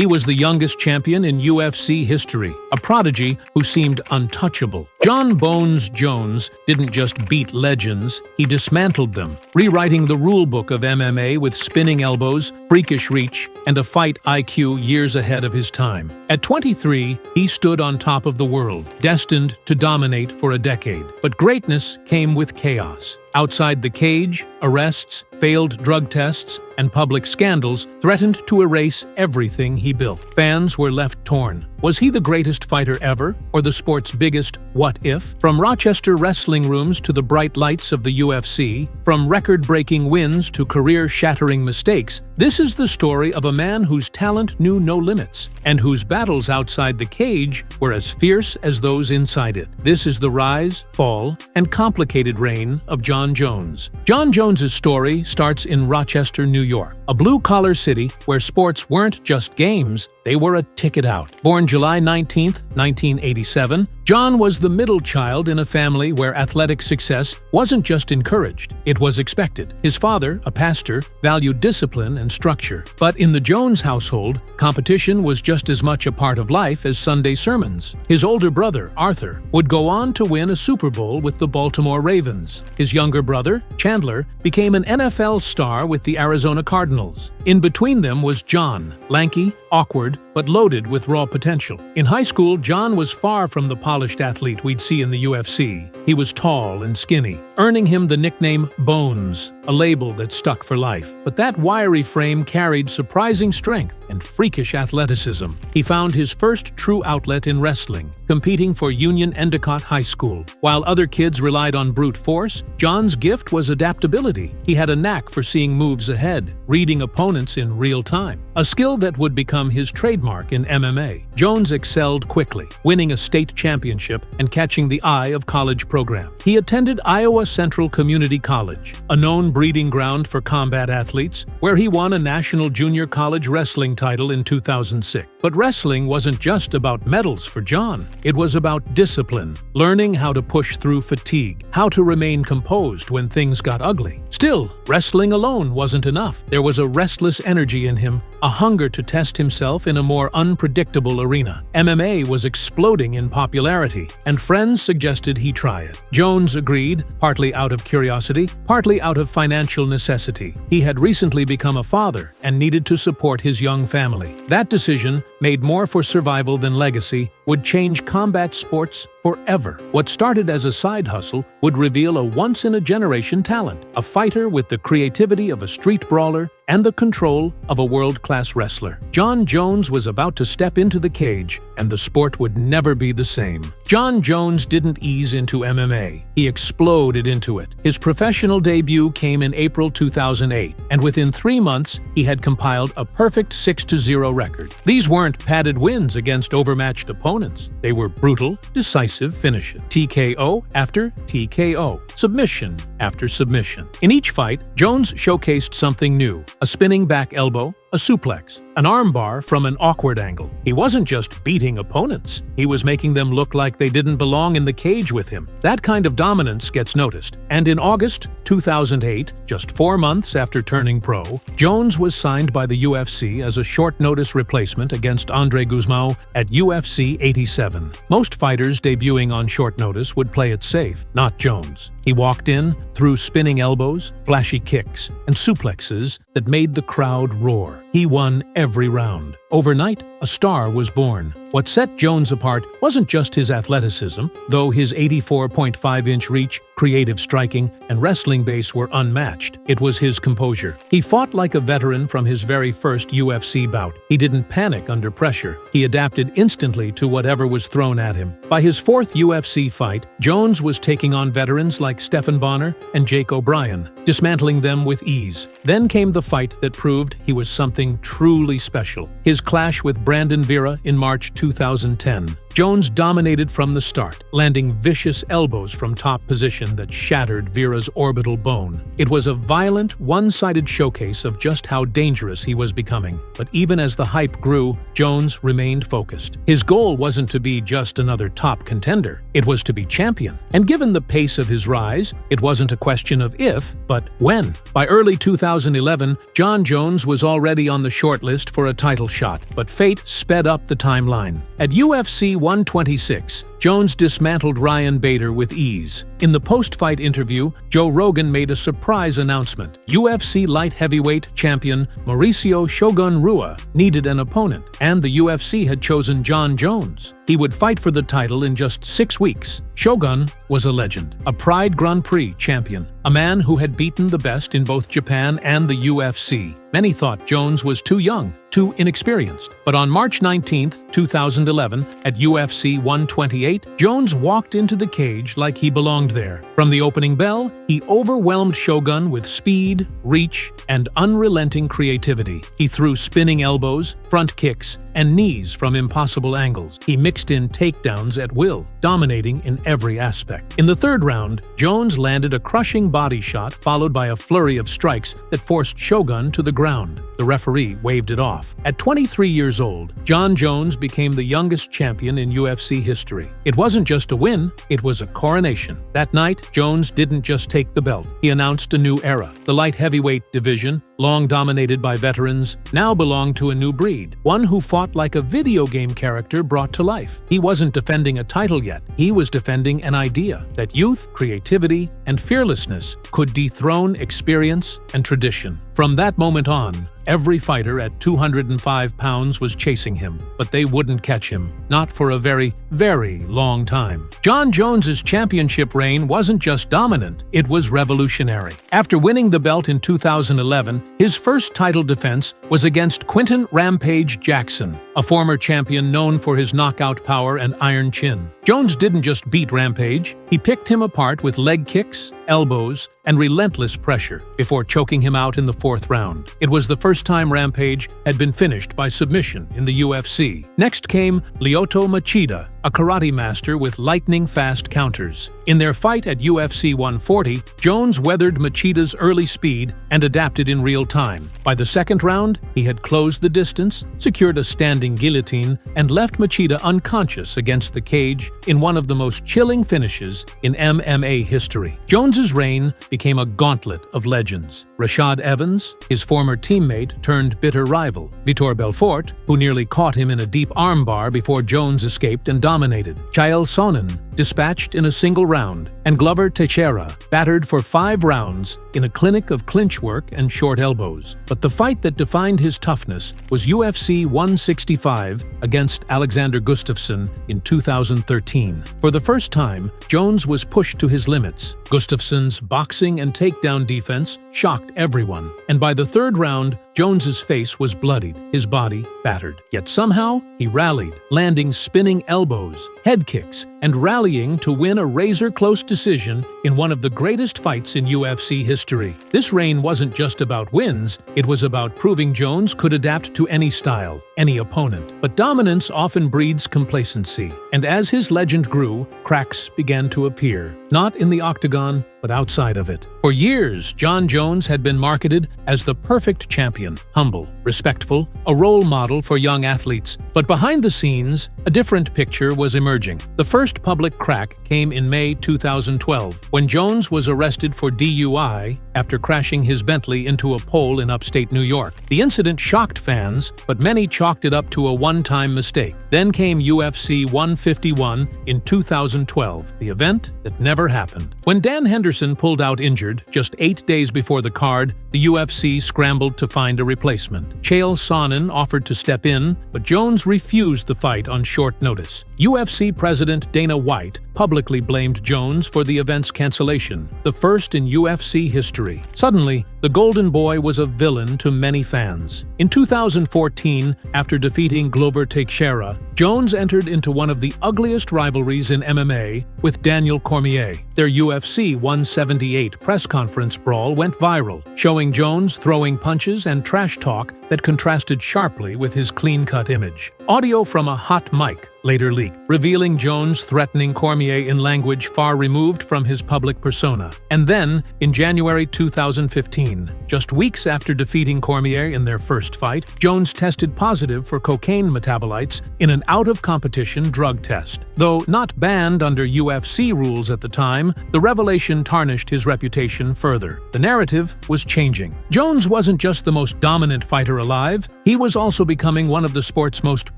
He was the youngest champion in UFC history, a prodigy who seemed untouchable. Jon "Bones" Jones didn't just beat legends, he dismantled them, rewriting the rulebook of MMA with spinning elbows, freakish reach, and a fight IQ years ahead of his time. At 23, he stood on top of the world, destined to dominate for a decade. But greatness came with chaos. Outside the cage, arrests, failed drug tests, and public scandals threatened to erase everything he built. Fans were left torn. Was he the greatest fighter ever, or the sport's biggest what if? From Rochester wrestling rooms to the bright lights of the UFC, from record-breaking wins to career-shattering mistakes, this is the story of a man whose talent knew no limits, and whose battles outside the cage were as fierce as those inside it. This is the rise, fall, and complicated reign of Jon Jones. Jon Jones's story starts in Rochester, New York, a blue-collar city where sports weren't just games, they were a ticket out. Born July 19, 1987, Jon was the middle child in a family where athletic success wasn't just encouraged, it was expected. His father, a pastor, valued discipline and structure. But in the Jones household, competition was just as much a part of life as Sunday sermons. His older brother, Arthur, would go on to win a Super Bowl with the Baltimore Ravens. His younger brother, Chandler, became an NFL star with the Arizona Cardinals. In between them was Jon, lanky, awkward, but loaded with raw potential. In high school, Jon was far from the polished athlete we'd see in the UFC. He was tall and skinny, earning him the nickname Bones, a label that stuck for life. But that wiry frame carried surprising strength and freakish athleticism. He found his first true outlet in wrestling, competing for Union Endicott High School. While other kids relied on brute force, Jon's gift was adaptability. He had a knack for seeing moves ahead, reading opponents in real time, a skill that would become his trademark in MMA. Jones excelled quickly, winning a state championship and catching the eye of college programs. He attended Iowa Central Community College, a known breeding ground for combat athletes, where he won a national junior college wrestling title in 2006. But wrestling wasn't just about medals for Jon. It was about discipline, learning how to push through fatigue, how to remain composed when things got ugly. Still, wrestling alone wasn't enough. There was a restless energy in him, a hunger to test himself in a more unpredictable arena. MMA was exploding in popularity, and friends suggested he try it. Jones agreed, partly out of curiosity, partly out of financial necessity. He had recently become a father and needed to support his young family. That decision, made more for survival than legacy, would change combat sports forever. What started as a side hustle would reveal a once-in-a-generation talent, a fighter with the creativity of a street brawler and the control of a world-class wrestler. Jon Jones was about to step into the cage, and the sport would never be the same. Jon Jones didn't ease into MMA. He exploded into it. His professional debut came in April 2008, and within 3 months, he had compiled a perfect 6-0 record. These weren't padded wins against overmatched opponents. They were brutal, decisive finishes. TKO after TKO. Submission after submission. In each fight, Jones showcased something new: a spinning back elbow, a suplex, an armbar from an awkward angle. He wasn't just beating opponents, he was making them look like they didn't belong in the cage with him. That kind of dominance gets noticed. And in August 2008, just 4 months after turning pro, Jones was signed by the UFC as a short-notice replacement against Andre Guzmão at UFC 87. Most fighters debuting on short notice would play it safe, not Jones. He walked in, threw spinning elbows, flashy kicks, and suplexes that made the crowd roar. He won every round. Overnight, a star was born. What set Jones apart wasn't just his athleticism, though his 84.5-inch reach, creative striking, and wrestling base were unmatched. It was his composure. He fought like a veteran from his very first UFC bout. He didn't panic under pressure. He adapted instantly to whatever was thrown at him. By his 4th UFC fight, Jones was taking on veterans like Stephan Bonnar and Jake O'Brien, dismantling them with ease. Then came the fight that proved he was something truly special. His clash with Brandon Vera in March 2010. Jones dominated from the start, landing vicious elbows from top position that shattered Vera's orbital bone. It was a violent, one-sided showcase of just how dangerous he was becoming. But even as the hype grew, Jones remained focused. His goal wasn't to be just another top contender, it was to be champion. And given the pace of his rise, it wasn't a question of if, but when. By early 2011, Jon Jones was already on the shortlist for a title shot, but fate sped up the timeline. At UFC 126, Jones dismantled Ryan Bader with ease. In the post-fight interview, Joe Rogan made a surprise announcement. UFC light heavyweight champion Mauricio "Shogun" Rua needed an opponent, and the UFC had chosen Jon Jones. He would fight for the title in just 6 weeks. Shogun was a legend, a Pride Grand Prix champion, a man who had beaten the best in both Japan and the UFC. Many thought Jones was too young, too inexperienced. But on March 19, 2011, at UFC 128, Jones walked into the cage like he belonged there. From the opening bell, he overwhelmed Shogun with speed, reach, and unrelenting creativity. He threw spinning elbows, front kicks, and knees from impossible angles. He mixed in takedowns at will, dominating in every aspect. In the third round, Jones landed a crushing body shot followed by a flurry of strikes that forced Shogun to the ground. The referee waved it off. At 23 years old, Jon Jones became the youngest champion in UFC history. It wasn't just a win, it was a coronation. That night, Jones didn't just take the belt. He announced a new era. The light heavyweight division, long dominated by veterans, now belonged to a new breed, one who fought like a video game character brought to life. He wasn't defending a title yet. He was defending an idea that youth, creativity, and fearlessness could dethrone experience and tradition. From that moment on, every fighter at 205 pounds was chasing him, but they wouldn't catch him, not for a very, very long time. Jon Jones's championship reign wasn't just dominant, it was revolutionary. After winning the belt in 2011, his first title defense was against Quinton "Rampage" Jackson, a former champion known for his knockout power and iron chin. Jones didn't just beat Rampage, he picked him apart with leg kicks, elbows, and relentless pressure before choking him out in the fourth round. It was the first time Rampage had been finished by submission in the UFC. Next came Lyoto Machida, a karate master with lightning-fast counters. In their fight at UFC 140, Jones weathered Machida's early speed and adapted in real time. By the second round, he had closed the distance, secured a standing guillotine, and left Machida unconscious against the cage in one of the most chilling finishes in MMA history. Jones's reign became a gauntlet of legends. Rashad Evans, his former teammate turned bitter rival, Vitor Belfort, who nearly caught him in a deep armbar before Jones escaped and dominated, Chael Sonnen, dispatched in a single round, and Glover Teixeira, battered for 5 rounds in a clinic of clinch work and short elbows. But the fight that defined his toughness was UFC 165 against Alexander Gustafsson in 2013. For the first time, Jones was pushed to his limits. Gustafsson's boxing and takedown defense shocked everyone, and by the third round, Jones's face was bloodied, his body battered. Yet somehow, he rallied, landing spinning elbows, head kicks, and rallying to win a razor-close decision in one of the greatest fights in UFC history. This reign wasn't just about wins, it was about proving Jones could adapt to any style, any opponent. But dominance often breeds complacency, and as his legend grew, cracks began to appear. Not in the Octagon, but outside of it. For years, Jon Jones had been marketed as the perfect champion, humble, respectful, a role model for young athletes. But behind the scenes, a different picture was emerging. The first public crack came in May 2012, when Jones was arrested for DUI after crashing his Bentley into a pole in upstate New York. The incident shocked fans, but many chalked it up to a one-time mistake. Then came UFC 151 in 2012, the event that never happened. When Dan Henderson pulled out injured just 8 days before the card, the UFC scrambled to find a replacement. Chael Sonnen offered to step in, but Jones refused the fight on short notice. UFC President Dana White publicly blamed Jones for the event's cancellation, the first in UFC history. Suddenly, the Golden Boy was a villain to many fans. In 2014, after defeating Glover Teixeira, Jones entered into one of the ugliest rivalries in MMA with Daniel Cormier. Their UFC 178 press conference brawl went viral, showing Jones throwing punches and trash talk that contrasted sharply with his clean-cut image. Audio from a hot mic later leaked, revealing Jones threatening Cormier in language far removed from his public persona. And then, in January 2015, just weeks after defeating Cormier in their first fight, Jones tested positive for cocaine metabolites in an out-of-competition drug test. Though not banned under UFC rules at the time, the revelation tarnished his reputation further. The narrative was changing. Jones wasn't just the most dominant fighter alive, he was also becoming one of the sport's most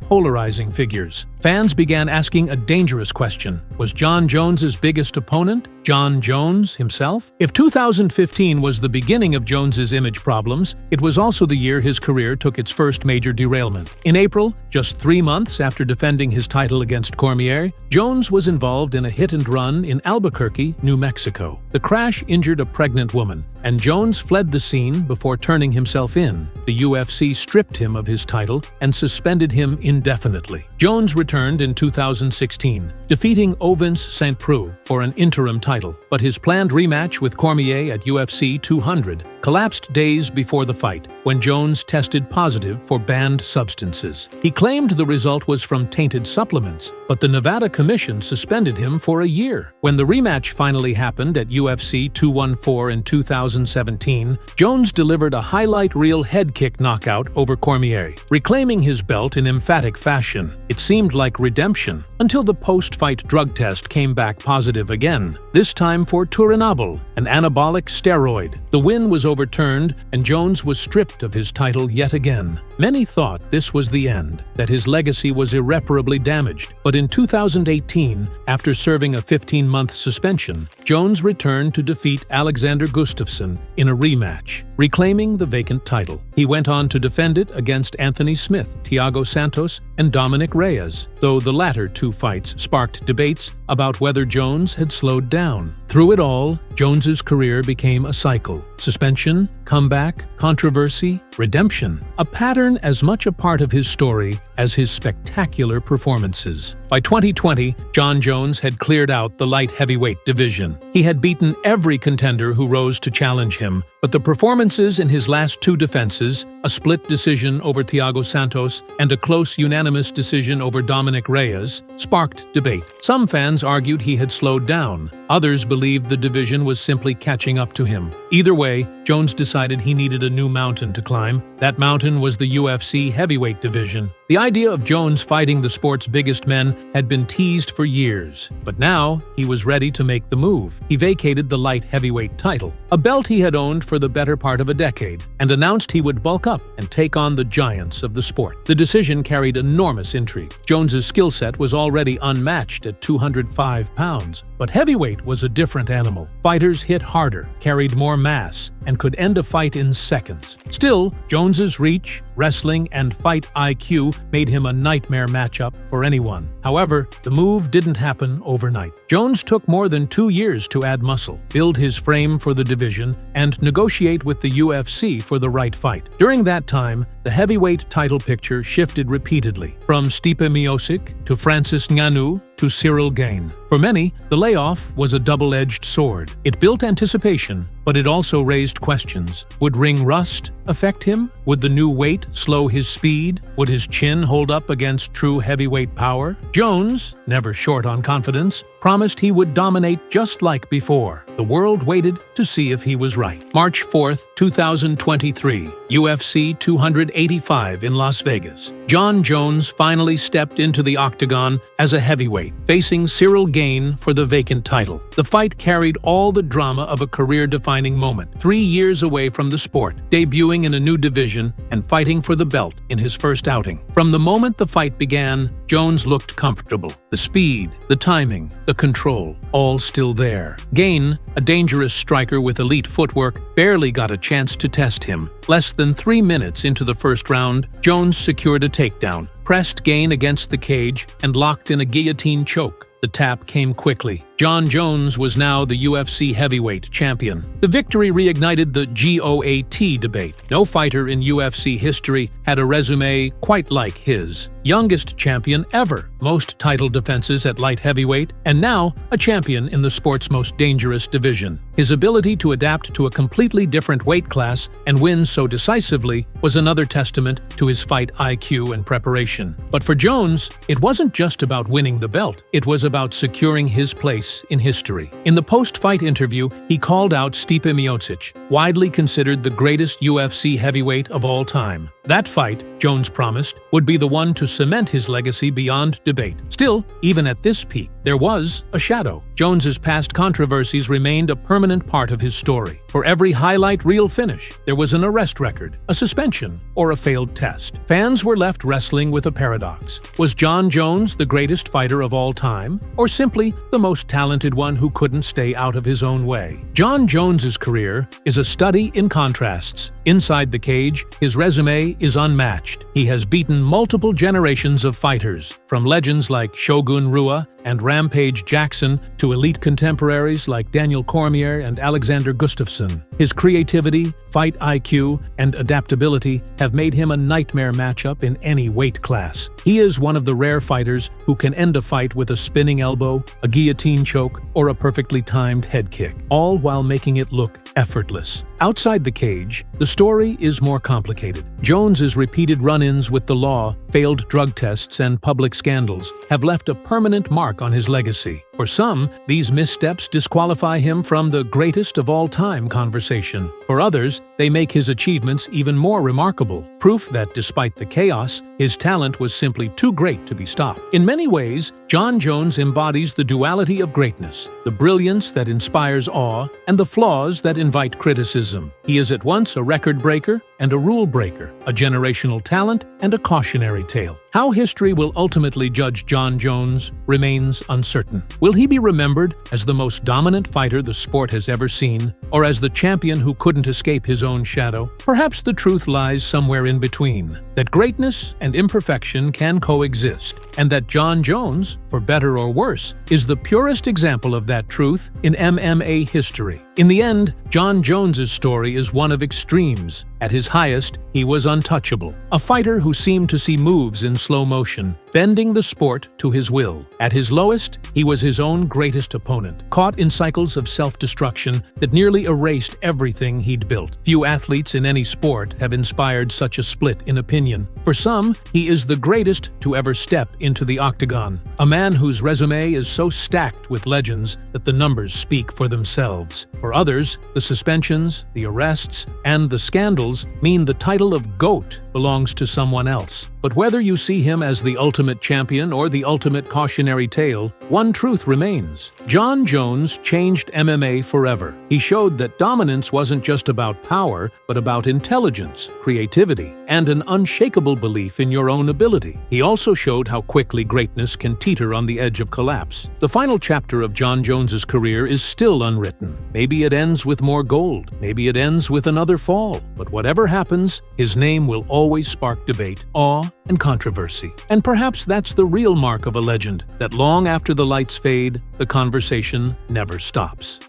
polarizing figures. Fans began asking a dangerous question. Was Jon Jones's biggest opponent Jon Jones himself? If 2015 was the beginning of Jones's image problems, it was also the year his career took its first major derailment. In April, just 3 months after defending his title against Cormier, Jones was involved in a hit-and-run in Albuquerque, New Mexico. The crash injured a pregnant woman, and Jones fled the scene before turning himself in. The UFC stripped him of his title and suspended him indefinitely. Jones returned in 2016, defeating Ovince St. Preux for an interim title, but his planned rematch with Cormier at UFC 200 collapsed days before the fight, when Jones tested positive for banned substances. He claimed the result was from tainted supplements, but the Nevada Commission suspended him for a year. When the rematch finally happened at UFC 214 in 2017, Jones delivered a highlight reel head kick knockout over Cormier, reclaiming his belt in emphatic fashion. It seemed like redemption, until the post-fight drug test came back positive again, this time for turinabol, an anabolic steroid. The win was overturned, and Jones was stripped of his title yet again. Many thought this was the end, that his legacy was irreparably damaged. But in 2018, after serving a 15-month suspension, Jones returned to defeat Alexander Gustafsson in a rematch, reclaiming the vacant title. He went on to defend it against Anthony Smith, Thiago Santos, and Dominic Reyes, though the latter two fights sparked debates about whether Jones had slowed down. Through it all, Jones's career became a cycle: suspension, comeback, controversy, redemption, a pattern as much a part of his story as his spectacular performances. By 2020, Jon Jones had cleared out the light heavyweight division. He had beaten every contender who rose to challenge him, but the performances in his last 2 defenses, a split decision over Thiago Santos and a close unanimous decision over Dominic Reyes, sparked debate. Some fans argued he had slowed down. Others believed the division was simply catching up to him. Either way, Jones decided he needed a new mountain to climb. That mountain was the UFC Heavyweight division. The idea of Jones fighting the sport's biggest men had been teased for years, but now he was ready to make the move. He vacated the light heavyweight title, a belt he had owned for the better part of a decade, and announced he would bulk up and take on the giants of the sport. The decision carried enormous intrigue. Jones's skill set was already unmatched at 205 pounds, but heavyweight was a different animal. Fighters hit harder, carried more mass, and could end a fight in seconds. Still, Jones's reach, wrestling, and fight IQ made him a nightmare matchup for anyone. However, the move didn't happen overnight. Jones took more than 2 years to add muscle, build his frame for the division, and negotiate with the UFC for the right fight. During that time, the heavyweight title picture shifted repeatedly, from Stipe Miocic to Francis Ngannou to Cyril Gane. For many, the layoff was a double-edged sword. It built anticipation, but it also raised questions. Would ring rust affect him? Would the new weight slow his speed? Would his chin hold up against true heavyweight power? Jones, never short on confidence, promised he would dominate just like before. The world waited to see if he was right. March 4, 2023, UFC 285 in Las Vegas. Jon Jones finally stepped into the Octagon as a heavyweight, facing Cyril Gane for the vacant title. The fight carried all the drama of a career-defining moment, 3 years away from the sport, debuting in a new division and fighting for the belt in his first outing. From the moment the fight began, Jones looked comfortable. The speed, the timing, the control, all still there. Gane, a dangerous striker with elite footwork, barely got a chance to test him. Less than 3 minutes into the first round, Jones secured a takedown, pressed Gane against the cage, and locked in a guillotine choke. The tap came quickly. Jon Jones was now the UFC Heavyweight Champion. The victory reignited the GOAT debate. No fighter in UFC history had a resume quite like his. Youngest champion ever, most title defenses at light heavyweight, and now a champion in the sport's most dangerous division. His ability to adapt to a completely different weight class and win so decisively was another testament to his fight IQ and preparation. But for Jones, it wasn't just about winning the belt. It was about securing his place place in history. In the post-fight interview, he called out Stipe Miocic, widely considered the greatest UFC heavyweight of all time. That fight, Jones promised, would be the one to cement his legacy beyond debate. Still, even at this peak, there was a shadow. Jones's past controversies remained a permanent part of his story. For every highlight reel finish, there was an arrest record, a suspension, or a failed test. Fans were left wrestling with a paradox. Was Jon Jones the greatest fighter of all time, or simply the most talented one who couldn't stay out of his own way? Jon Jones's career is a study in contrasts. Inside the cage, his resume is unmatched. He has beaten multiple generations of fighters, from legends like Shogun Rua and Rampage Jackson to elite contemporaries like Daniel Cormier and Alexander Gustafsson. His creativity, fight IQ, and adaptability have made him a nightmare matchup in any weight class. He is one of the rare fighters who can end a fight with a spinning elbow, a guillotine choke, or a perfectly timed head kick, all while making it look effortless. Outside the cage, the story is more complicated. Jones's repeated run-ins with the law, failed drug tests, and public scandals have left a permanent mark on his legacy. For some, these missteps disqualify him from the greatest of all time conversation. For others, they make his achievements even more remarkable, proof that despite the chaos, his talent was simply too great to be stopped. In many ways, Jon Jones embodies the duality of greatness, the brilliance that inspires awe, and the flaws that invite criticism. He is at once a record breaker and a rule breaker, a generational talent and a cautionary tale. How history will ultimately judge Jon Jones remains uncertain. Will he be remembered as the most dominant fighter the sport has ever seen, or as the champion who couldn't escape his own shadow? Perhaps the truth lies somewhere in between, that greatness and imperfection can coexist, and that Jon Jones, for better or worse, is the purest example of that truth in MMA history. In the end, Jon Jones's story is one of extremes. At his highest, he was untouchable, a fighter who seemed to see moves in slow motion, bending the sport to his will. At his lowest, he was his own greatest opponent, caught in cycles of self-destruction that nearly erased everything he'd built. Few athletes in any sport have inspired such a split in opinion. For some, he is the greatest to ever step into the octagon, a man whose resume is so stacked with legends that the numbers speak for themselves. For others, the suspensions, the arrests, and the scandals mean the title of GOAT belongs to someone else. But whether you see him as the ultimate champion or the ultimate cautionary tale, one truth remains. Jon Jones changed MMA forever. He showed that dominance wasn't just about power, but about intelligence, creativity, and an unshakable belief in your own ability. He also showed how quickly greatness can teeter on the edge of collapse. The final chapter of Jon Jones's career is still unwritten. Maybe it ends with more gold. Maybe it ends with another fall. But whatever happens, his name will always spark debate, awe, and controversy. And perhaps that's the real mark of a legend, that long after the lights fade, the conversation never stops.